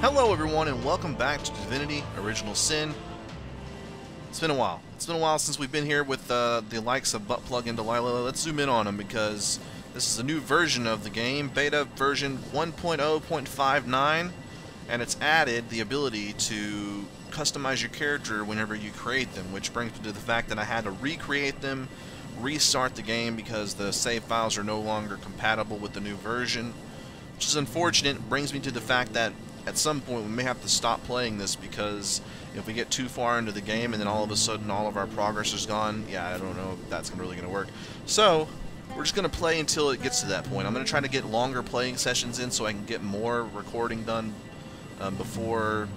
Hello everyone and welcome back to Divinity Original Sin. It's been a while. It's been a while since we've been here with the likes of Buttplug and Delilah. Let's zoom in on them because this is a new version of the game, beta version 1.0.59, and it's added the ability to customize your character whenever you create them, which brings me to the fact that I had to recreate them, restart the game because the save files are no longer compatible with the new version, which is unfortunate. It brings me to the fact that at some point we may have to stop playing this because if we get too far into the game and then all of a sudden all of our progress is gone, yeah, I don't know if that's really going to work. So we're just going to play until it gets to that point. I'm going to try to get longer playing sessions in so I can get more recording done before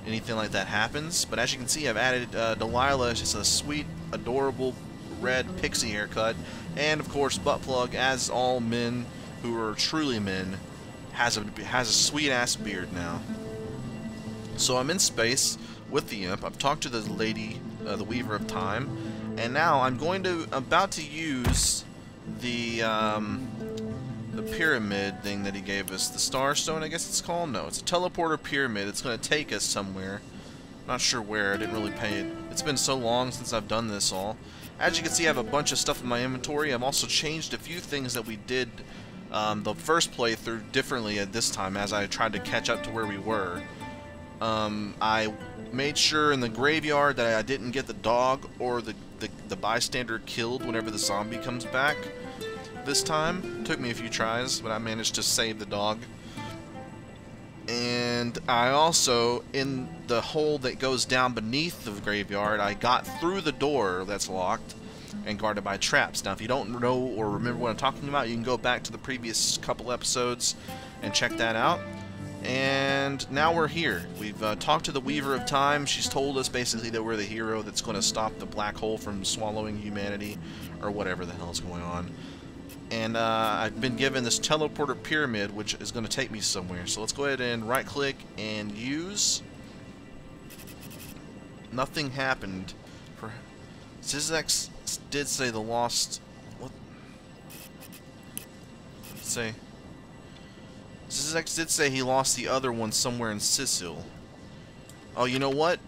anything like that happens. But as you can see, I've added Delilah. It's just a sweet, adorable red pixie haircut, and of course Buttplug, as all men who are truly men, has a sweet ass beard now. So I'm in space with the imp. I've talked to the lady, the Weaver of Time, and now I'm about to use the pyramid thing that he gave us, the Star Stone, I guess it's called. No, it's a teleporter pyramid. It's going to take us somewhere. Not sure where. I didn't really pay it. It's been so long since I've done this all. As you can see, I have a bunch of stuff in my inventory. I've also changed a few things that we did the first playthrough differently at this time as I tried to catch up to where we were. I made sure in the graveyard that I didn't get the dog or the bystander killed whenever the zombie comes back. This time, it took me a few tries, but I managed to save the dog. And I also, in the hole that goes down beneath the graveyard, I got through the door that's locked and guarded by traps. Now, if you don't know or remember what I'm talking about, you can go back to the previous couple episodes and check that out. And now we're here. We've talked to the Weaver of Time. She's told us basically that we're the hero that's going to stop the black hole from swallowing humanity, or whatever the hell is going on. And I've been given this teleporter pyramid, which is going to take me somewhere. So let's go ahead and right-click and use. Nothing happened. Cyseal did say the lost. What? Let's say. Cyseal did say he lost the other one somewhere in Cecil. Oh, you know what?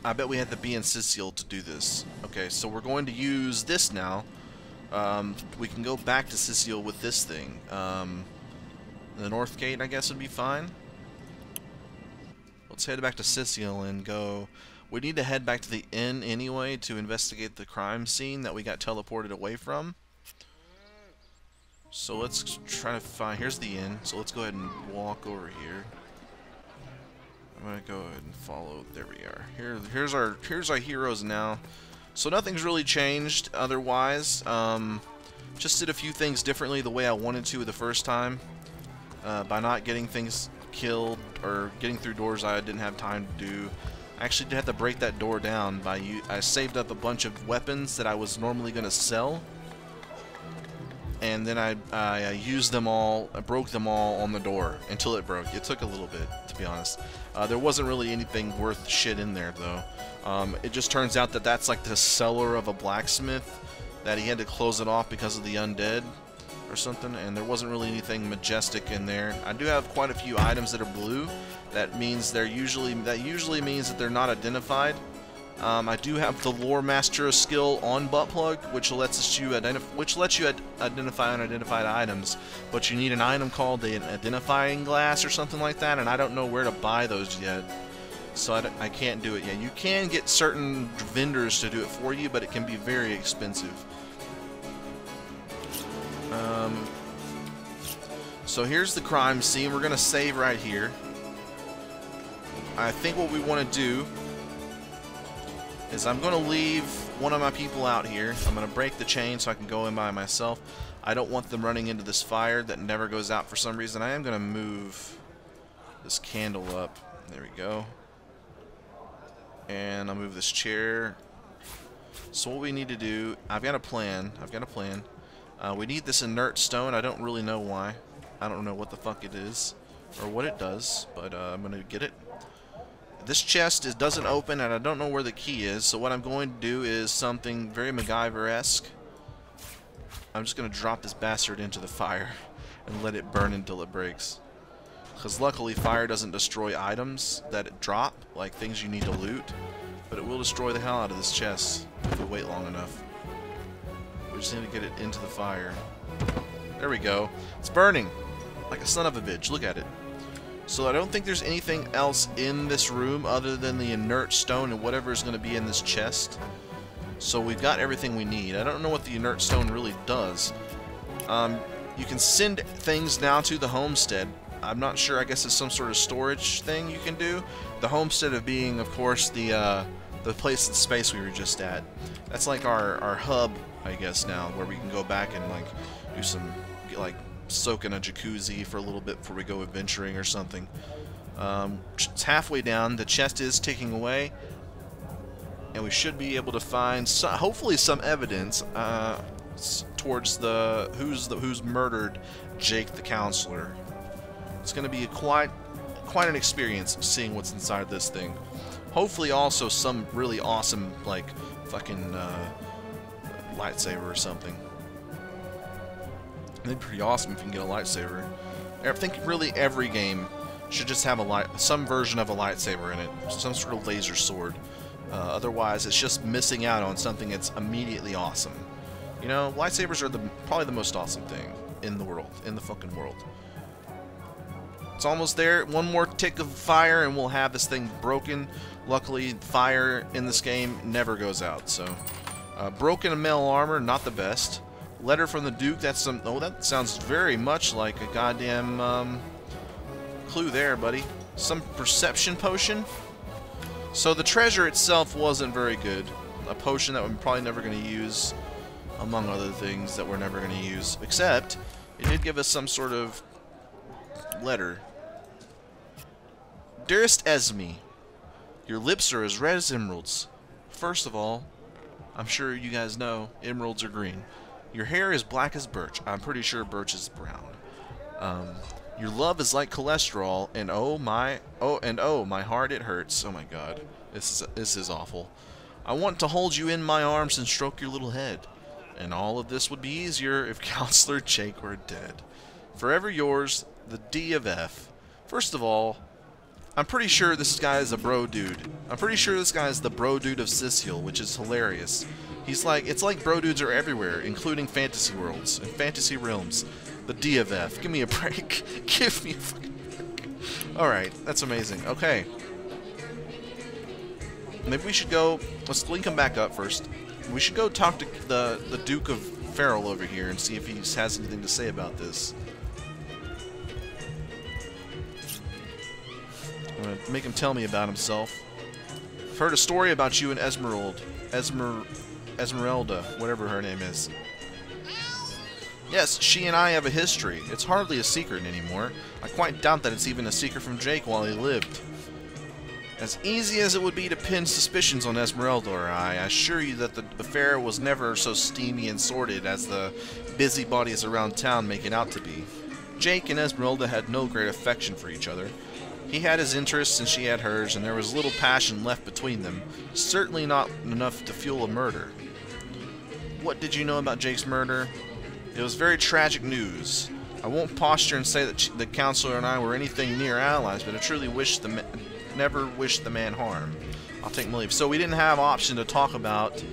I bet we had to be in Cecil to do this. Okay, so we're going to use this now. We can go back to Cecil with this thing. The North Gate, I guess, would be fine. Let's head back to Cecil and go. We need to head back to the inn anyway to investigate the crime scene that we got teleported away from. So let's try to find. Here's the inn. So let's go ahead and walk over here. I'm gonna go ahead and follow. There we are. Here's our heroes now. So nothing's really changed otherwise. Just did a few things differently the way I wanted to the first time. By not getting things killed or getting through doors I didn't have time to do. I actually did have to break that door down. I saved up a bunch of weapons that I was normally going to sell. And then I used them all, I broke them all on the door until it broke. It took a little bit, to be honest. There wasn't really anything worth shit in there, though. It just turns out that that's like the cellar of a blacksmith, that he had to close it off because of the undead or something, and there wasn't really anything majestic in there. I do have quite a few items that are blue. That means that usually means that they're not identified. I do have the Lore Master skill on Buttplug, which lets you identify unidentified items, but you need an item called an identifying glass or something like that, and I don't know where to buy those yet, so I can't do it yet. You can get certain vendors to do it for you, but it can be very expensive. So here's the crime scene. We're gonna save right here. I think what we want to do is I'm going to leave one of my people out here. I'm going to break the chain so I can go in by myself. I don't want them running into this fire that never goes out for some reason. I am going to move this candle up. There we go. And I'll move this chair. So what we need to do, I've got a plan. We need this inert stone. I don't really know why. I don't know what the fuck it is or what it does, but I'm going to get it. This chest doesn't open, and I don't know where the key is, so what I'm going to do is something very MacGyver-esque. I'm just going to drop this bastard into the fire and let it burn until it breaks. Because luckily fire doesn't destroy items that it drop, like things you need to loot. But it will destroy the hell out of this chest if we wait long enough. We just need to get it into the fire. There we go. It's burning like a son of a bitch. Look at it. So I don't think there's anything else in this room other than the inert stone and whatever is going to be in this chest. So we've got everything we need. I don't know what the inert stone really does. You can send things now to the homestead. I'm not sure. I guess it's some sort of storage thing you can do. The homestead of being, of course, the place in space we were just at. That's like our hub, I guess, now, where we can go back and like do some, like, soak in a jacuzzi for a little bit before we go adventuring or something. It's halfway down. The chest is ticking away, and we should be able to find hopefully some evidence towards who's murdered Jake the Councillor. It's going to be quite an experience seeing what's inside this thing. Hopefully also some really awesome, like, fucking lightsaber or something. It'd be pretty awesome if you can get a lightsaber. I think really every game should just have some version of a lightsaber in it, some sort of laser sword. Otherwise, it's just missing out on something that's immediately awesome. You know, lightsabers are probably the most awesome thing in the world, in the fucking world. It's almost there. One more tick of fire and we'll have this thing broken. Luckily, fire in this game never goes out. So, broken mail armor, not the best. Letter from the Duke. That's some. Oh, that sounds very much like a goddamn clue there, buddy. Some perception potion. So the treasure itself wasn't very good. A potion that we're probably never going to use, among other things that we're never going to use. Except, it did give us some sort of letter. Dearest Esme, your lips are as red as emeralds. First of all, I'm sure you guys know emeralds are green. Your hair is black as birch. I'm pretty sure birch is brown. Your love is like cholesterol, and oh my heart, it hurts. Oh my God, this is awful. I want to hold you in my arms and stroke your little head, and all of this would be easier if Counselor Jake were dead. Forever yours, the D of F. First of all, I'm pretty sure this guy is a bro dude. I'm pretty sure this guy is the bro dude of Cecil, which is hilarious. He's like, it's like bro dudes are everywhere, including fantasy worlds and fantasy realms. The D of F. Give me a break. Give me a fucking break. Alright, that's amazing. Okay. Maybe we should go, let's link him back up first. We should go talk to the Duke of Farrell over here and see if he has anything to say about this. I'm going to make him tell me about himself. I've heard a story about you and Esmeralda, whatever her name is. Yes, she and I have a history. It's hardly a secret anymore. I quite doubt that it's even a secret from Jake while he lived. As easy as it would be to pin suspicions on Esmeralda or I assure you that the affair was never so steamy and sordid as the busybodies around town make it out to be. Jake and Esmeralda had no great affection for each other. He had his interests and she had hers, and there was little passion left between them. Certainly not enough to fuel a murder. What did you know about Jake's murder? It was very tragic news. I won't posture and say that the Counselor and I were anything near allies, but I truly never wished the man harm. I'll take my leave. So we didn't have option to talk about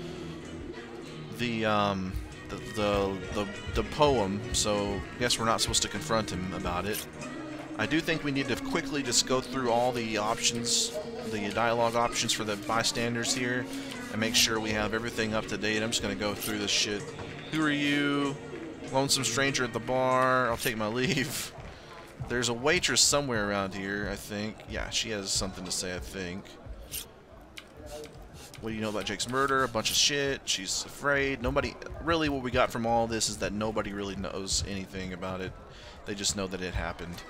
the poem, so I guess we're not supposed to confront him about it. I do think we need to quickly just go through all the options, the dialogue options for the bystanders here, and make sure we have everything up to date. I'm just going to go through this shit. Who are you? Lonesome stranger at the bar. I'll take my leave. There's a waitress somewhere around here, I think. Yeah, she has something to say, I think. What do you know about Jake's murder? A bunch of shit. She's afraid. Nobody... Really, what we got from all this is that nobody really knows anything about it. They just know that it happened.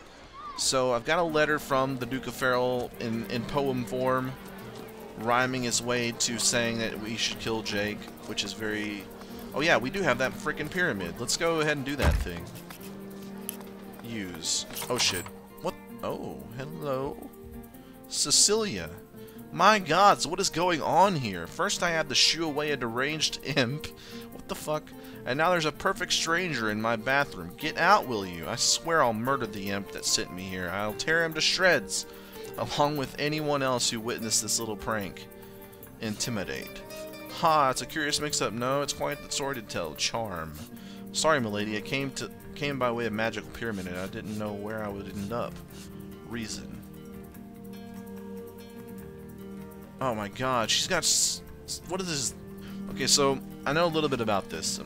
So, I've got a letter from the Duke of Farrell in poem form, rhyming his way to saying that we should kill Jake, which is very... Oh yeah, we do have that freaking pyramid. Let's go ahead and do that thing. Use. Oh shit. What? Oh, hello. Cecilia. My god, so what is going on here? First I had to shoo away a deranged imp. What the fuck? And now there's a perfect stranger in my bathroom. Get out, will you? I swear I'll murder the imp that sent me here. I'll tear him to shreds, along with anyone else who witnessed this little prank. Intimidate. Ha, it's a curious mix-up. No, it's quite the story to tell. Charm. Sorry, milady. I came by way of magical pyramid and I didn't know where I would end up. Reason. Oh my god, she's got... What is this? Okay, so, I know a little bit about this.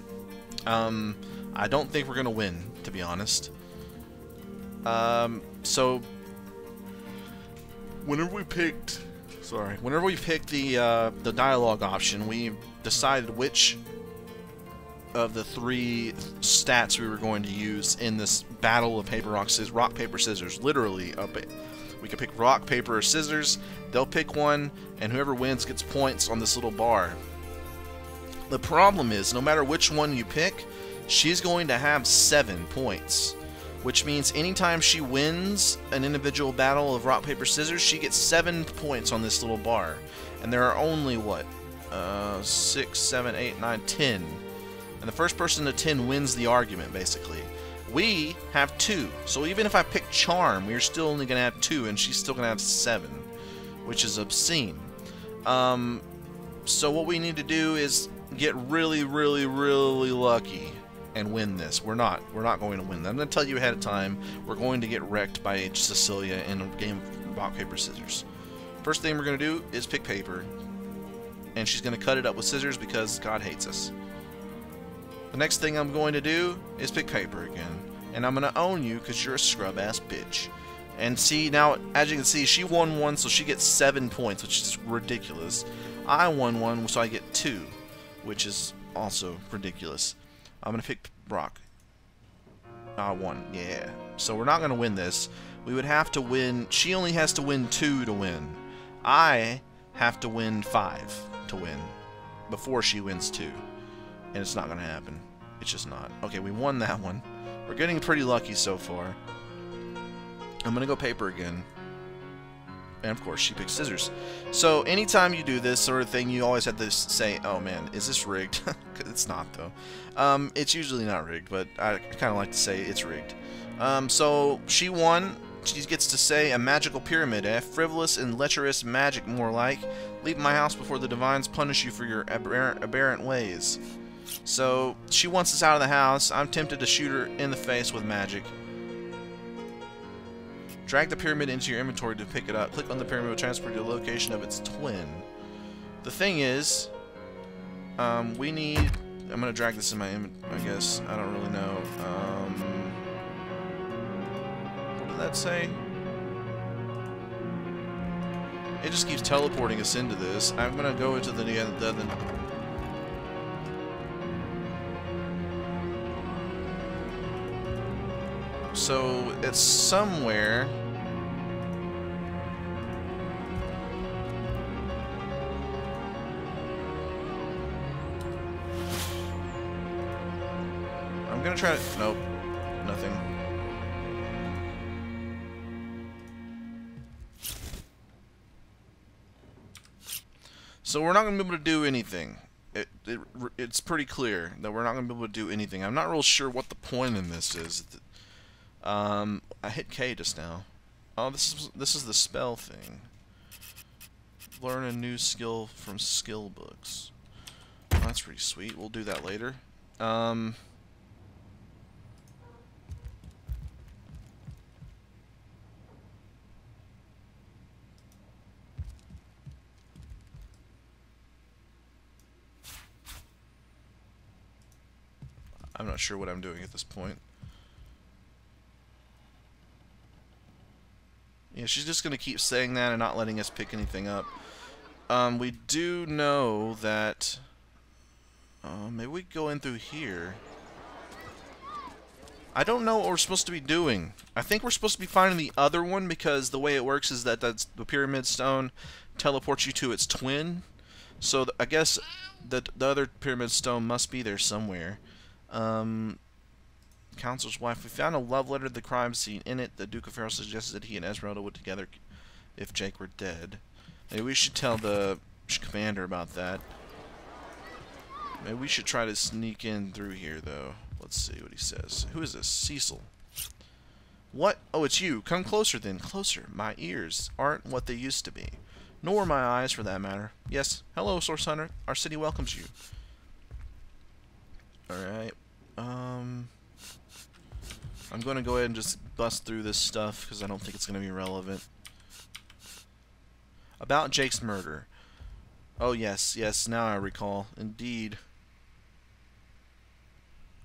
I don't think we're gonna win, to be honest. So... Whenever we picked the dialogue option, we decided which of the 3 stats we were going to use in this battle of rock, paper, scissors. Literally, we could pick rock, paper, or scissors. They'll pick one, and whoever wins gets points on this little bar. The problem is, no matter which one you pick, she's going to have 7 points. Which means anytime she wins an individual battle of rock, paper, scissors, she gets 7 points on this little bar. And there are only, what? 6, 7, 8, 9, 10. And the first person to 10 wins the argument, basically. We have 2. So even if I pick Charm, we're still only going to have 2, and she's still going to have 7. Which is obscene. So what we need to do is get really, really, really lucky and win this. We're not going to win. I'm going to tell you ahead of time, we're going to get wrecked by Cecilia in a game of rock, paper, scissors. First thing we're going to do is pick paper. And she's going to cut it up with scissors because God hates us. The next thing I'm going to do is pick paper again. And I'm going to own you because you're a scrub-ass bitch. And see, now, as you can see, she won 1, so she gets 7 points, which is ridiculous. I won 1, so I get 2, which is also ridiculous. I'm going to pick rock. 1, yeah. So we're not going to win this. We would have to win... She only has to win 2 to win. I have to win 5 to win before she wins 2. And it's not going to happen. It's just not. Okay, we won that one. We're getting pretty lucky so far. I'm going to go paper again. And of course, she picks scissors. So, anytime you do this sort of thing, you always have to say, oh man, is this rigged? It's not, though. It's usually not rigged, but I kind of like to say it's rigged. So, she won. She gets to say a magical pyramid, frivolous and lecherous magic, more like. Leave my house before the divines punish you for your aberrant ways. So, she wants us out of the house. I'm tempted to shoot her in the face with magic. Drag the pyramid into your inventory to pick it up. Click on the pyramid to transfer to the location of its twin. The thing is, we need... I'm going to drag this in my inventory, I guess. I don't really know. What did that say? It just keeps teleporting us into this. I'm going to go into the so it's somewhere. I'm gonna try to... Nope. Nothing. So we're not gonna be able to do anything. It's pretty clear that we're not gonna be able to do anything. I'm not real sure what the point in this is. I hit K just now. Oh, this is the spell thing. Learn a new skill from skill books. Oh, that's pretty sweet. We'll do that later. I'm not sure what I'm doing at this point. Yeah, she's just going to keep saying that and not letting us pick anything up. We do know that... maybe we go in through here. I don't know what we're supposed to be doing. I think we're supposed to be finding the other one because the way it works is that the pyramid stone teleports you to its twin. So I guess the other pyramid stone must be there somewhere. Counselor's wife. We found a love letter to the crime scene. In it, the Duke of Farrell suggested that he and Esmeralda would together if Jake were dead. Maybe we should tell the commander about that. Maybe we should try to sneak in through here, though. Let's see what he says. Who is this? Cecil. What? Oh, it's you. Come closer, then. Closer. My ears aren't what they used to be. Nor my eyes, for that matter. Yes. Hello, Source Hunter. Our city welcomes you. Alright. I'm going to go ahead and just bust through this stuff, because I don't think it's going to be relevant. About Jake's murder. Oh, yes. Yes, now I recall. Indeed.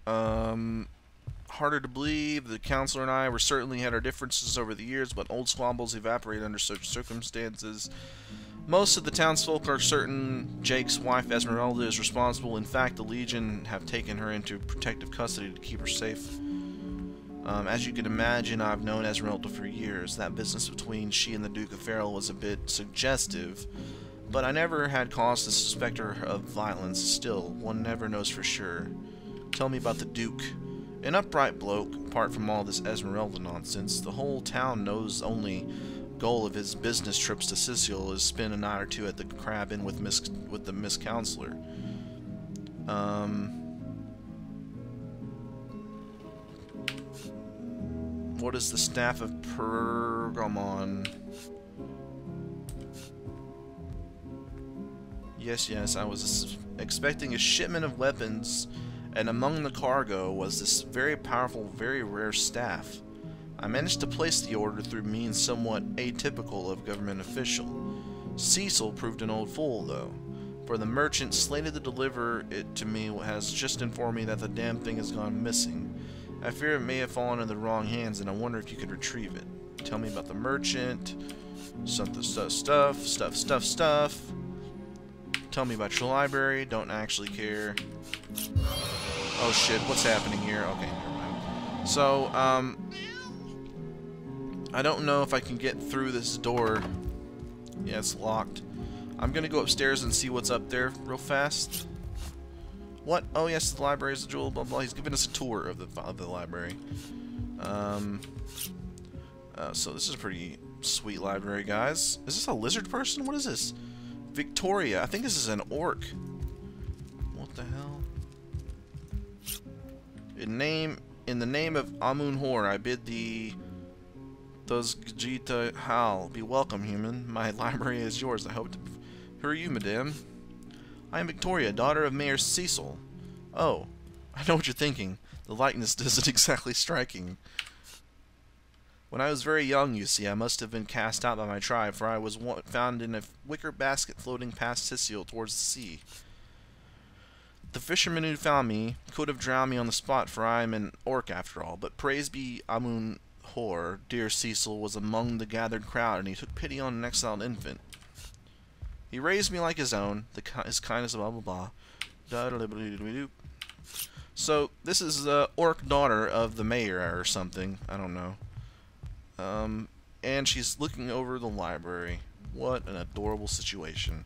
Harder to believe. The counselor and I certainly had our differences over the years, but old squabbles evaporate under such circumstances. Most of the townsfolk are certain Jake's wife Esmeralda is responsible. In fact, the Legion have taken her into protective custody to keep her safe. As you can imagine, I've known Esmeralda for years. That business between she and the Duke of Farrell was a bit suggestive, but I never had cause to suspect her of violence. Still, one never knows for sure. Tell me about the Duke. An upright bloke, apart from all this Esmeralda nonsense. The whole town knows only goal of his business trips to Cecil is spend a night or two at the Crab Inn with the Miss Counselor. What is the staff of Pergamon? Yes, yes, I was expecting a shipment of weapons, and among the cargo was this very powerful, very rare staff. I managed to place the order through means somewhat atypical of government official. Cecil proved an old fool, though, for the merchant slated to deliver it to me has just informed me that the damn thing has gone missing. I fear it may have fallen in the wrong hands, and I wonder if you could retrieve it. Tell me about the merchant. Stuff. Tell me about your library. Don't actually care. Oh shit, what's happening here? Okay, never mind. So, I don't know if I can get through this door. Yeah, it's locked. I'm gonna go upstairs and see what's up there real fast. What? Oh yes, the library is a jewel, blah blah. He's giving us a tour of the library. So this is a pretty sweet library, guys. Is this a lizard person? What is this? Victoria. I think this is an orc. What the hell? In the name of Amun-Hor, I bid thee those Gita Hal. Be welcome, human. My library is yours. I hope to... Who are you, madame? I am Victoria, daughter of Mayor Cecil. Oh, I know what you're thinking. The likeness isn't exactly striking. When I was very young, you see, I must have been cast out by my tribe, for I was found in a wicker basket floating past Cyseal towards the sea. The fisherman who found me could have drowned me on the spot, for I am an orc after all, but praise be Amun-Hor, dear Cecil was among the gathered crowd, and he took pity on an exiled infant. He raised me like his own, his kindness, blah blah blah. So, this is the orc daughter of the mayor or something, I don't know. And she's looking over the library. What an adorable situation.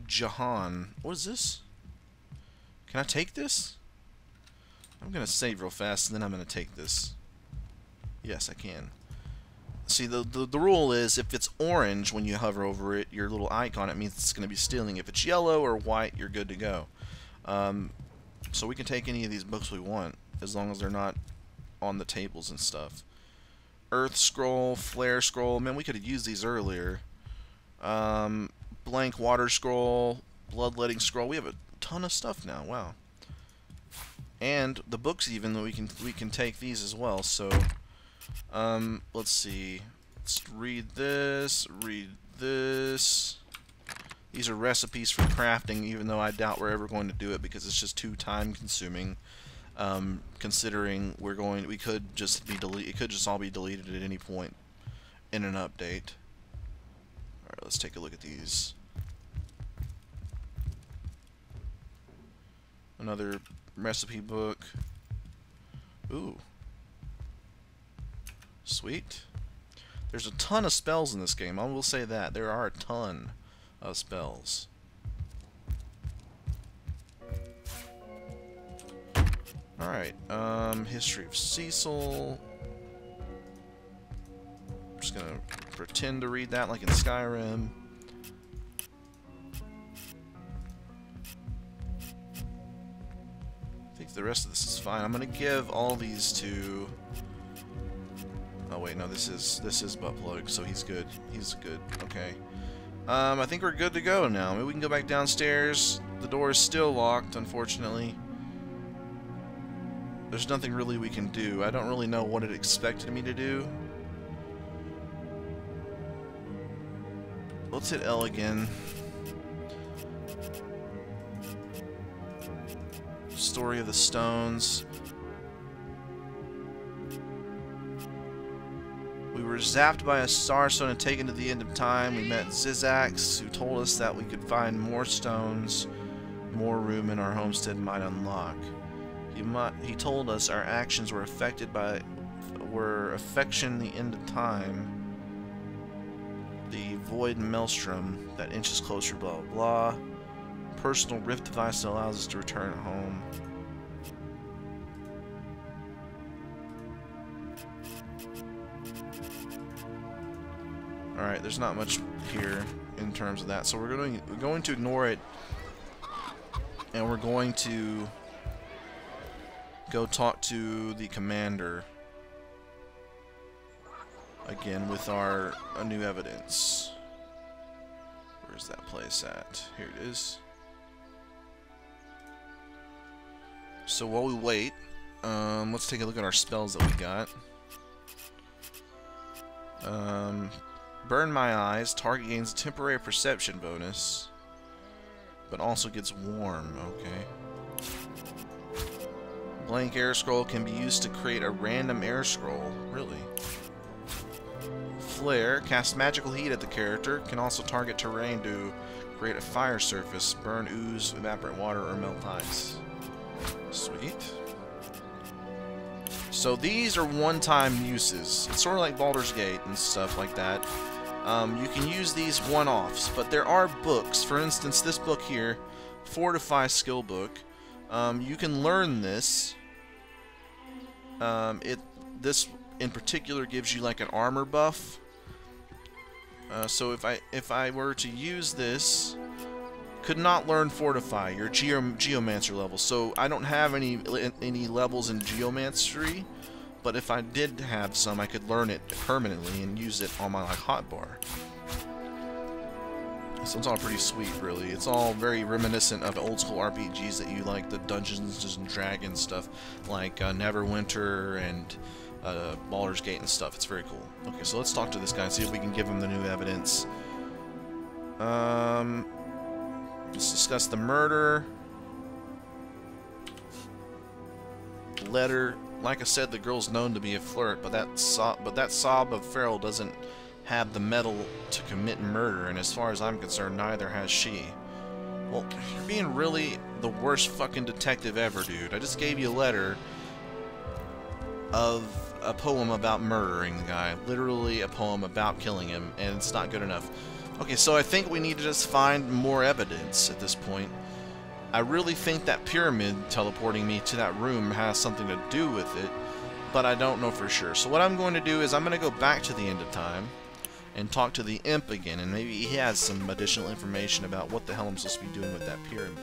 Jahan. What is this? Can I take this? I'm gonna save real fast and then I'm gonna take this. Yes, I can. See, the rule is if it's orange when you hover over it, your little icon, it means it's gonna be stealing. If it's yellow or white, you're good to go. So we can take any of these books we want, as long as they're not on the tables and stuff. Earth Scroll, Flare Scroll, man, we could have used these earlier. Blank Water Scroll, Bloodletting Scroll, we have a ton of stuff now, wow. And the books even, we can take these as well, so... let's see. Let's read this, These are recipes for crafting, even though I doubt we're ever going to do it because it's just too time consuming. Considering we could just be it could just all be deleted at any point in an update. Alright, let's take a look at these. Another recipe book. Ooh. Sweet. There's a ton of spells in this game, I will say that. There are a ton of spells. Alright, history of Cecil. I'm just gonna pretend to read that like in Skyrim. I think the rest of this is fine. I'm gonna give all these to... Oh wait, no, this is Buttplug, so he's good. He's good. Okay. I think we're good to go now. Maybe we can go back downstairs. The door is still locked, unfortunately. There's nothing really we can do. I don't really know what it expected me to do. Let's hit L again. Story of the Stones. We were zapped by a starstone and taken to the end of time. We met Zizax, who told us that we could find more stones, more room in our homestead might unlock. He told us our actions were affecting the end of time. The void maelstrom that inches closer, blah blah blah. Personal rift device that allows us to return home. Alright, there's not much here in terms of that, so we're going to ignore it, and we're going to go talk to the commander again with our new evidence. Where's that place at? Here it is. So while we wait, let's take a look at our spells that we got. Burn My Eyes. Target gains a temporary perception bonus, but also gets warm. Okay. Blank air scroll can be used to create a random air scroll. Really? Flare. Cast magical heat at the character. Can also target terrain to create a fire surface, burn ooze, evaporate water, or melt ice. Sweet. So these are one-time uses. It's sort of like Baldur's Gate and stuff like that. You can use these one-offs, but there are books. For instance, this book here, Fortify skill book. You can learn this. This in particular gives you like an armor buff. So if I were to use this, could not learn Fortify, your Geomancer level. So I don't have any levels in Geomancery, but if I did have some, I could learn it permanently and use it on my like hotbar. So it's all pretty sweet, really. It's all very reminiscent of old school RPGs that you like, the Dungeons and Dragons stuff, like Neverwinter and Baldur's Gate and stuff. It's very cool. Okay, so let's talk to this guy and see if we can give him the new evidence. Let's discuss the murder. Letter. Like I said, the girl's known to be a flirt, but that sob of Farrell doesn't have the metal to commit murder, and as far as I'm concerned, neither has she. Well, you're being really the worst fucking detective ever, dude. I just gave you a letter of a poem about murdering the guy. Literally a poem about killing him, and it's not good enough. Okay, so I think we need to just find more evidence at this point. I really think that pyramid teleporting me to that room has something to do with it, but I don't know for sure. So what I'm going to do is I'm going to go back to the end of time and talk to the imp again, and maybe he has some additional information about what the hell I'm supposed to be doing with that pyramid.